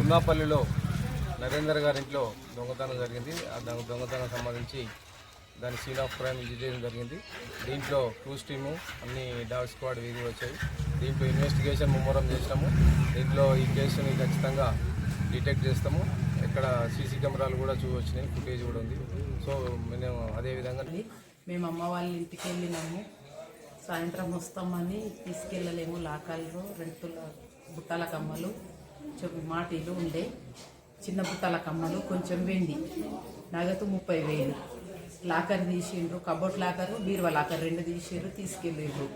తిమ్మాపల్లిలో నరేందర్ గారి ఇంట్లో దొంగతనం జరిగింది. ఆ దొంగతనం సంబంధించి దాని సీన్ ఆఫ్ క్రైమ్ విజిట్ చేయడం జరిగింది. దీంట్లో క్రూజ్ టీము అన్ని డాగ్ స్క్వాడ్ వీధి వచ్చాయి. దీంట్లో ఇన్వెస్టిగేషన్ ముమ్మరం చేసినాము. దీంట్లో ఈ కేసుని ఖచ్చితంగా డిటెక్ట్ చేస్తాము. ఇక్కడ సీసీ కెమెరాలు కూడా వచ్చినాయి, ఫుటేజ్ కూడా ఉంది. సో మేము అదేవిధంగా మేము అమ్మ వాళ్ళ ఇంటికి వెళ్ళినాము. సాయంత్రం వస్తామని తీసుకెళ్ళలేము. లాకాలు రెంటుల బుట్టల కమ్మలు మాటీలు ఉండే, చిన్న బుట్టల కమ్మలు, కొంచెం వెండి, నగదు 30,000. లాకర్ తీసిండ్రు, కబోర్డ్ లాకరు, బీరువా లాకర్ 2 తీసిండ్రు, తీసుకెళ్ళిండ్రు.